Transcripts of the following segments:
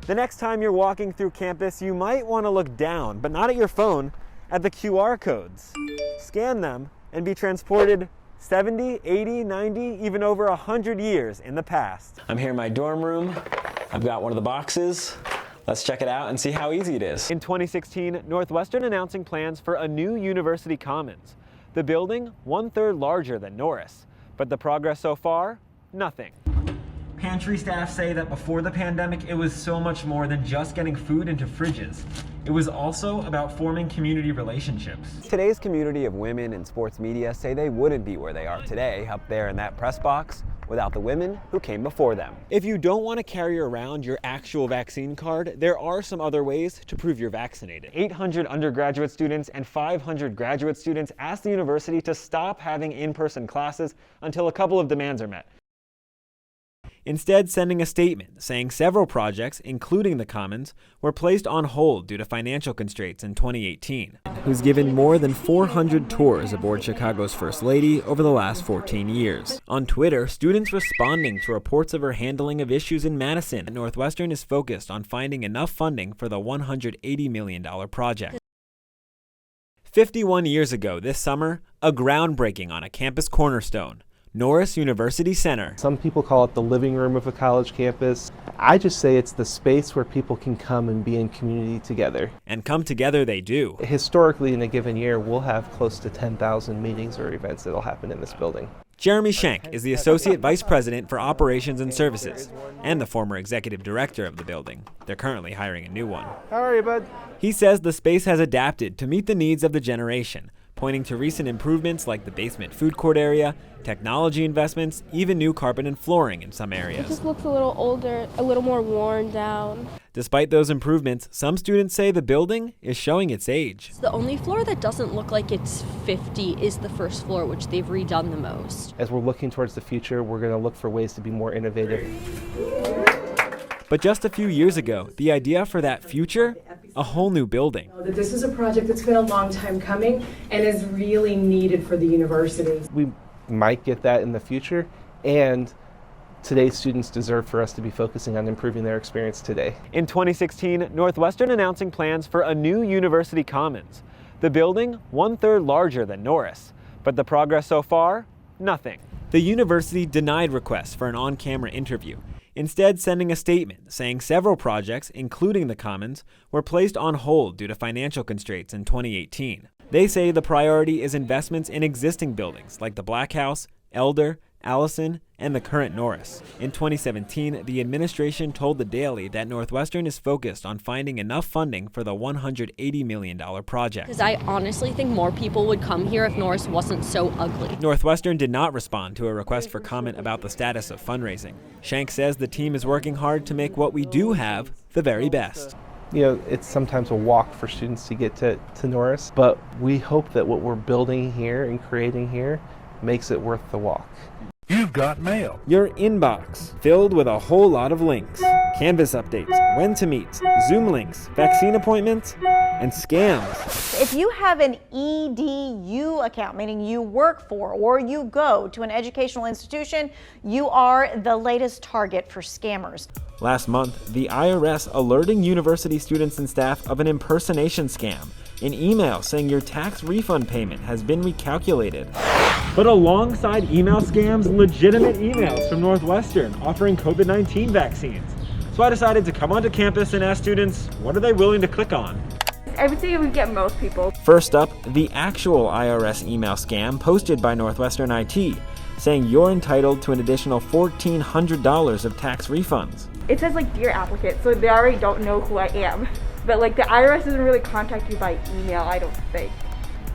The next time you're walking through campus, you might want to look down, but not at your phone, at the QR codes. Scan them and be transported 70, 80, 90, even over 100 years in the past. I'm here in my dorm room. I've got one of the boxes. Let's check it out and see how easy it is. In 2016, Northwestern announcing plans for a new University Commons. The building, 1/3 larger than Norris. But the progress so far? Nothing. Pantry staff say that before the pandemic, it was so much more than just getting food into fridges. It was also about forming community relationships. Today's community of women in sports media say they wouldn't be where they are today, up there in that press box, without the women who came before them. If you don't want to carry around your actual vaccine card, there are some other ways to prove you're vaccinated. 800 undergraduate students and 500 graduate students asked the university to stop having in-person classes until a couple of demands are met. Instead, sending a statement saying several projects, including the Commons, were placed on hold due to financial constraints in 2018. Who's given more than 400 tours aboard Chicago's First Lady over the last 14 years. On Twitter, students responding to reports of her handling of issues in Madison. Northwestern is focused on finding enough funding for the $180 million project. 51 years ago this summer, a groundbreaking on a campus cornerstone. Norris University Center. Some people call it the living room of a college campus. I just say it's the space where people can come and be in community together. And come together they do. Historically, in a given year, we'll have close to 10,000 meetings or events that'll happen in this building. Jeremy Schenk is the Associate Vice President for Operations and Services and the former Executive Director of the building. They're currently hiring a new one. How are you, bud? He says the space has adapted to meet the needs of the generation, pointing to recent improvements like the basement food court area, technology investments, even new carpet and flooring in some areas. It just looks a little older, a little more worn down. Despite those improvements, some students say the building is showing its age. The only floor that doesn't look like it's 50 is the first floor, which they've redone the most. As we're looking towards the future, we're going to look for ways to be more innovative. But just a few years ago, the idea for that future? A whole new building. This is a project that's been a long time coming and is really needed for the university. We might get that in the future, and today's students deserve for us to be focusing on improving their experience today. In 2016, Northwestern announcing plans for a new University Commons. The building, 1/3 larger than Norris. But the progress so far? Nothing. The university denied requests for an on-camera interview, instead sending a statement saying several projects, including the Commons, were placed on hold due to financial constraints in 2018. They say the priority is investments in existing buildings like the Black House, Elder, Allison, and the current Norris. In 2017, the administration told the Daily that Northwestern is focused on finding enough funding for the $180 million project. Because I honestly think more people would come here if Norris wasn't so ugly. Northwestern did not respond to a request for comment about the status of fundraising. Schenk says the team is working hard to make what we do have the very best. You know, it's sometimes a walk for students to get to Norris, but we hope that what we're building here and creating here makes it worth the walk. You've got mail. Your inbox, filled with a whole lot of links. Canvas updates, when to meet, Zoom links, vaccine appointments, and scams. If you have an EDU account, meaning you work for or you go to an educational institution, you are the latest target for scammers. Last month, the IRS alerting university students and staff of an impersonation scam. An email saying your tax refund payment has been recalculated. But alongside email scams, legitimate emails from Northwestern offering COVID-19 vaccines. So I decided to come onto campus and ask students, what are they willing to click on? I would say we get most people. First up, the actual IRS email scam posted by Northwestern IT, saying you're entitled to an additional $1,400 of tax refunds. It says like dear applicant, so they already don't know who I am. But like the IRS doesn't really contact you by email, I don't think.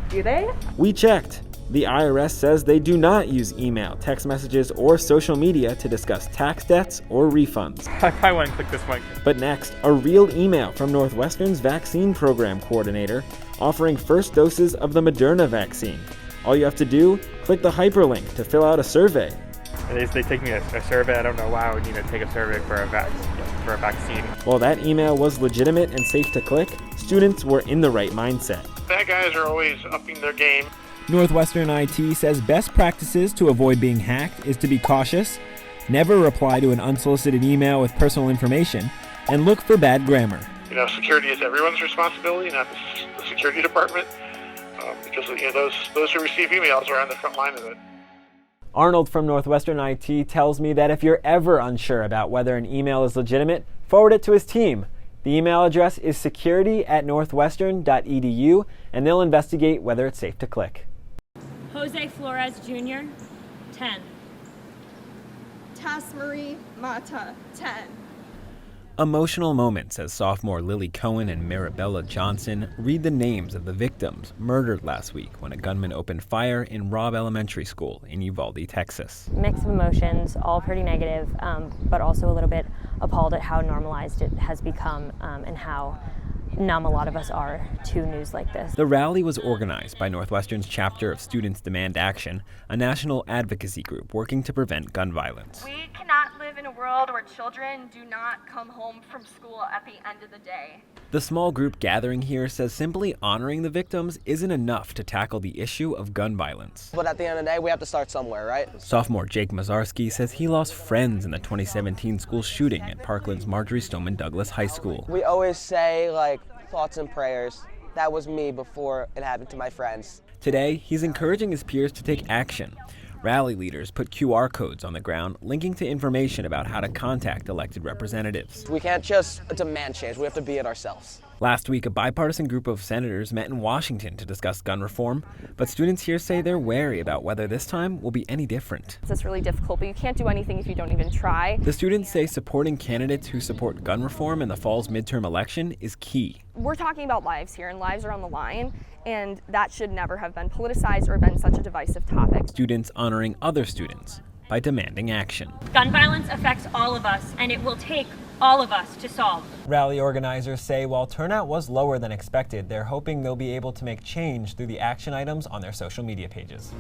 Do they? We checked. The IRS says they do not use email, text messages, or social media to discuss tax debts or refunds. I probably want to click this link. But next, a real email from Northwestern's vaccine program coordinator offering first doses of the Moderna vaccine. All you have to do, click the hyperlink to fill out a survey. They take me a survey. I don't know why I would need to take a survey for a vaccine. While that email was legitimate and safe to click, students were in the right mindset. Bad guys are always upping their game. Northwestern IT says best practices to avoid being hacked is to be cautious, never reply to an unsolicited email with personal information, and look for bad grammar. You know, security is everyone's responsibility, not the security department, because you know those who receive emails are on the front line of it. Arnold from Northwestern IT tells me that if you're ever unsure about whether an email is legitimate, forward it to his team. The email address is security@northwestern.edu, and they'll investigate whether it's safe to click. Jose Flores Jr., 10. Tass Marie Mata, 10. Emotional moments as sophomore Lily Cohen and Marabella Johnson read the names of the victims murdered last week when a gunman opened fire in Robb Elementary School in Uvalde, Texas. Mix of emotions, all pretty negative, but also a little bit appalled at how normalized it has become and how numb a lot of us are to news like this. The rally was organized by Northwestern's chapter of Students Demand Action, a national advocacy group working to prevent gun violence. We cannot live in a world where children do not come home from school at the end of the day. The small group gathering here says simply honoring the victims isn't enough to tackle the issue of gun violence. But at the end of the day, we have to start somewhere, right? Sophomore Jake Mazarski says he lost friends in the 2017 school shooting at Parkland's Marjorie Stoneman Douglas High School. We always say, like, thoughts and prayers. That was me before it happened to my friends. Today, he's encouraging his peers to take action. Rally leaders put QR codes on the ground linking to information about how to contact elected representatives. We can't just demand change, we have to be it ourselves. Last week, a bipartisan group of senators met in Washington to discuss gun reform, but students here say they're wary about whether this time will be any different. It's really difficult, but you can't do anything if you don't even try. The students say supporting candidates who support gun reform in the fall's midterm election is key. We're talking about lives here, and lives are on the line, and that should never have been politicized or been such a divisive topic. Students honoring other students by demanding action. Gun violence affects all of us, and it will take all of us to solve. Rally organizers say while turnout was lower than expected, they're hoping they'll be able to make change through the action items on their social media pages.